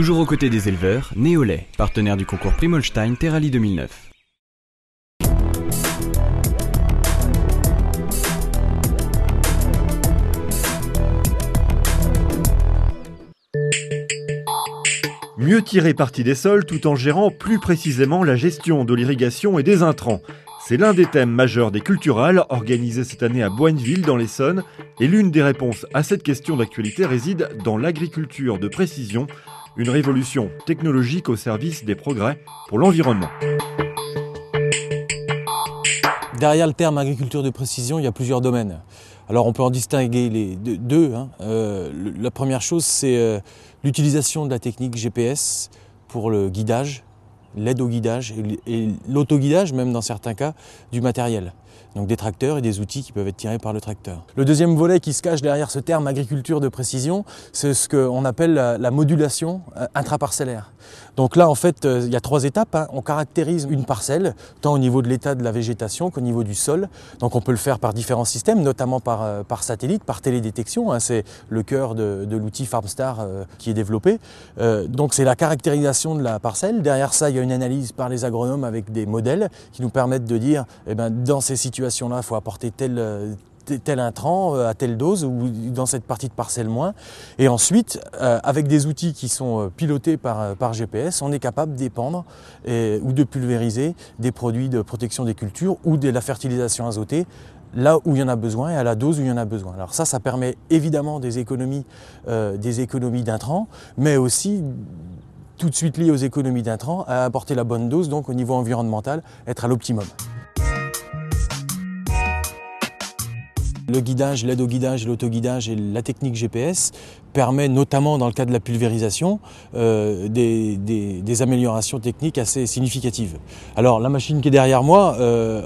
Toujours aux côtés des éleveurs, Néolait, partenaire du concours Primolstein Terrali 2009. Mieux tirer parti des sols tout en gérant plus précisément la gestion de l'irrigation et des intrants. C'est l'un des thèmes majeurs des Culturales, organisés cette année à Boigneville dans l'Essonne. Et l'une des réponses à cette question d'actualité réside dans l'agriculture de précision, une révolution technologique au service des progrès pour l'environnement. Derrière le terme agriculture de précision, il y a plusieurs domaines. Alors on peut en distinguer les deux. La première chose, c'est l'utilisation de la technique GPS pour le guidage, l'aide au guidage et l'autoguidage, même dans certains cas, du matériel. Donc des tracteurs et des outils qui peuvent être tirés par le tracteur. Le deuxième volet qui se cache derrière ce terme agriculture de précision, c'est ce qu'on appelle la modulation intraparcellaire. Donc là, en fait, il y a 3 étapes. On caractérise une parcelle, tant au niveau de l'état de la végétation qu'au niveau du sol. Donc on peut le faire par différents systèmes, notamment par satellite, par télédétection. C'est le cœur de l'outil FarmStar qui est développé. Donc c'est la caractérisation de la parcelle. Derrière ça, il y a une analyse par les agronomes avec des modèles qui nous permettent de dire, dans ces situations-là, il faut apporter tel intrant à telle dose ou dans cette partie de parcelle moins. Et ensuite, avec des outils qui sont pilotés par GPS, on est capable d'épandre ou de pulvériser des produits de protection des cultures ou de la fertilisation azotée là où il y en a besoin et à la dose où il y en a besoin. Alors ça permet évidemment des économies d'intrants, mais aussi tout de suite lié aux économies d'intrants, à apporter la bonne dose, donc au niveau environnemental, être à l'optimum. Le guidage, l'aide au guidage, l'autoguidage et la technique GPS permet notamment dans le cas de la pulvérisation des améliorations techniques assez significatives. Alors la machine qui est derrière moi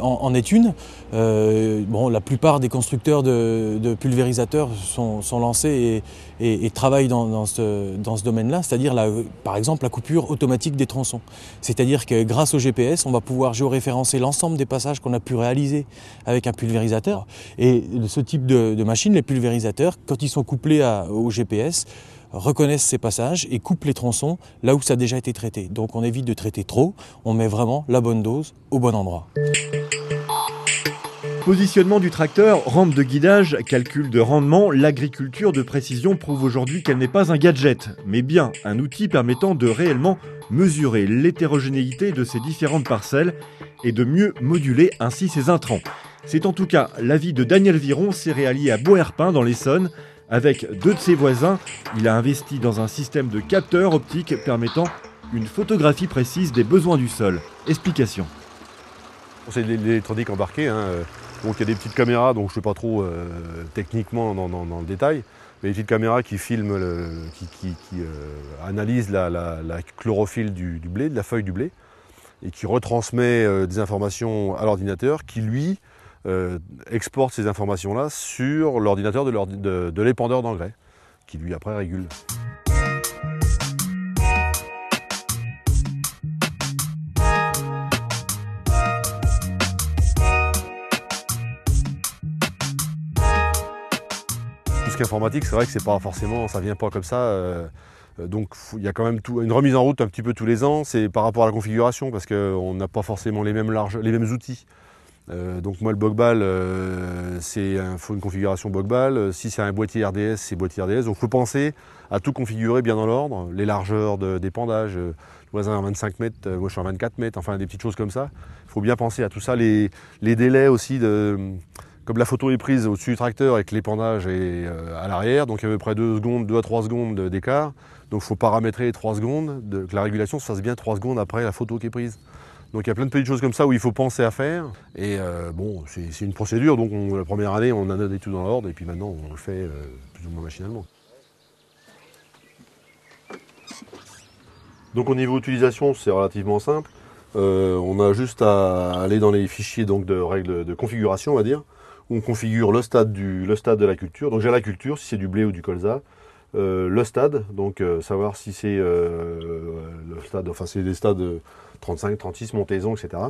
en est une. La plupart des constructeurs de pulvérisateurs sont lancés et travaillent dans ce domaine-là, c'est-à-dire par exemple la coupure automatique des tronçons. C'est-à-dire que grâce au GPS, on va pouvoir géoréférencer l'ensemble des passages qu'on a pu réaliser avec un pulvérisateur. Et ce type de machine, les pulvérisateurs, quand ils sont couplés au GPS, reconnaissent ces passages et coupent les tronçons là où ça a déjà été traité. Donc on évite de traiter trop, on met vraiment la bonne dose au bon endroit. Positionnement du tracteur, rampe de guidage, calcul de rendement, l'agriculture de précision prouve aujourd'hui qu'elle n'est pas un gadget, mais bien un outil permettant de réellement mesurer l'hétérogénéité de ces différentes parcelles et de mieux moduler ainsi ses intrants. C'est en tout cas l'avis de Daniel Viron, céréalier à Boherpin dans l'Essonne. Avec 2 de ses voisins, il a investi dans un système de capteurs optiques permettant une photographie précise des besoins du sol. Explication. C'est de l'électronique embarquée, donc il y a des petites caméras, donc je ne suis pas trop techniquement dans le détail, mais des petites caméras qui filment, qui analysent la chlorophylle du blé, de la feuille du blé, et qui retransmet des informations à l'ordinateur qui, lui, exporte ces informations-là sur l'ordinateur de l'épandeur d'engrais, qui lui après régule. Tout ce qui est informatique, c'est vrai que c'est pas forcément, ça vient pas comme ça. Donc il y a quand même une remise en route un petit peu tous les ans, c'est par rapport à la configuration, parce qu'on n'a pas forcément les mêmes outils. Donc moi le bogbal, faut une configuration bogbal. Si c'est un boîtier RDS, c'est boîtier RDS. Donc il faut penser à tout configurer bien dans l'ordre, les largeurs d'épandage. Le voisin à 25 mètres, moi je suis à 24 mètres, enfin des petites choses comme ça. Il faut bien penser à tout ça, les délais aussi, comme la photo est prise au-dessus du tracteur et que l'épandage est à l'arrière, donc il y a à peu près 2 à 3 secondes d'écart. Donc il faut paramétrer 3 secondes, que la régulation se fasse bien 3 secondes après la photo qui est prise. Donc il y a plein de petites choses comme ça où il faut penser à faire. Et c'est une procédure, donc la première année on a noté tout dans l'ordre et puis maintenant on le fait plus ou moins machinalement. Donc au niveau utilisation, c'est relativement simple. On a juste à aller dans les fichiers donc, de règles de configuration, on va dire, où on configure le stade de la culture. Donc j'ai la culture, si c'est du blé ou du colza. Le stade, donc savoir si c'est le stade, enfin c'est des stades 35, 36, montaison, etc.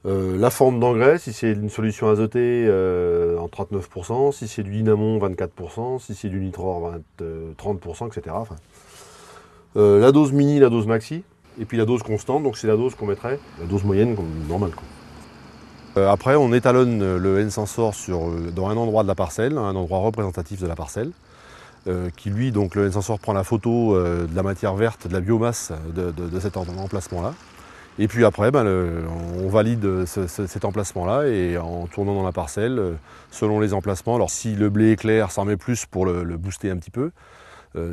La forme d'engrais, si c'est une solution azotée en 39%, si c'est du dynamon 24%, si c'est du nitrore 30%, etc. Enfin, La dose mini, la dose maxi, et puis la dose constante, donc c'est la dose qu'on mettrait, la dose moyenne normale, quoi. Après, on étalonne le N-Sensor dans un endroit de la parcelle, un endroit représentatif de la parcelle, qui lui, donc le N-Sensor prend la photo de la matière verte, de la biomasse de cet emplacement-là. Et puis après, on valide cet emplacement-là et en tournant dans la parcelle, selon les emplacements. Alors si le blé est clair, ça en met plus pour le booster un petit peu.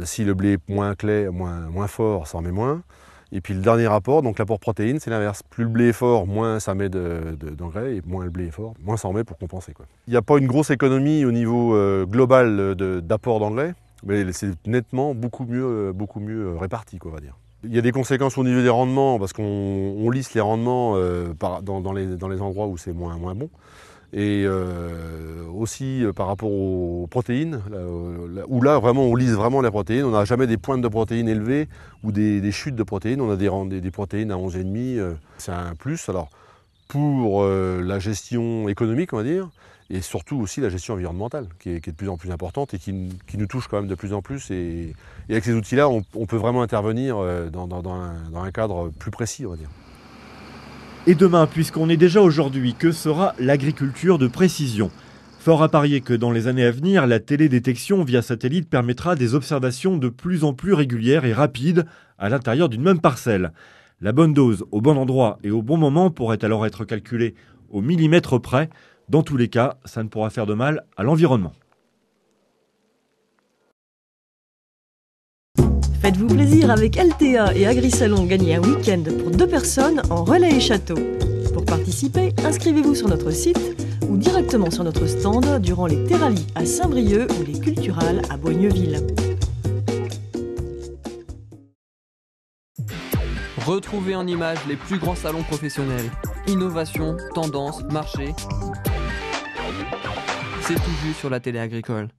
Si le blé est moins clair, moins fort, ça en met moins. Et puis le dernier rapport, donc l'apport protéine, c'est l'inverse. Plus le blé est fort, moins ça met d'engrais, et moins le blé est fort, moins ça en met pour compenser, quoi. Il n'y a pas une grosse économie au niveau global d'apport d'engrais, mais c'est nettement beaucoup mieux réparti, quoi, on va dire. Il y a des conséquences au niveau des rendements, parce qu'on lisse les rendements dans les endroits où c'est moins bon. Et aussi par rapport aux protéines, où là vraiment on lisse vraiment les protéines. On n'a jamais des pointes de protéines élevées ou des chutes de protéines. On a des protéines à 11,5, c'est un plus. Alors pour la gestion économique, on va dire, et surtout aussi la gestion environnementale, qui est de plus en plus importante et qui nous touche quand même de plus en plus. Et avec ces outils-là, on peut vraiment intervenir dans un cadre plus précis, on va dire. Et demain, puisqu'on est déjà aujourd'hui, que sera l'agriculture de précision ? Fort à parier que dans les années à venir, la télédétection via satellite permettra des observations de plus en plus régulières et rapides à l'intérieur d'une même parcelle. La bonne dose au bon endroit et au bon moment pourrait alors être calculée au millimètre près. Dans tous les cas, ça ne pourra faire de mal à l'environnement. Faites-vous plaisir avec LTA et AgriSalon, gagnez un week-end pour 2 personnes en relais et château. Pour participer, inscrivez-vous sur notre site ou directement sur notre stand durant les Terralies à Saint-Brieuc ou les Culturales à Boigneville. Retrouvez en images les plus grands salons professionnels. Innovation, tendance, marché. C'est tout vu sur la télé agricole.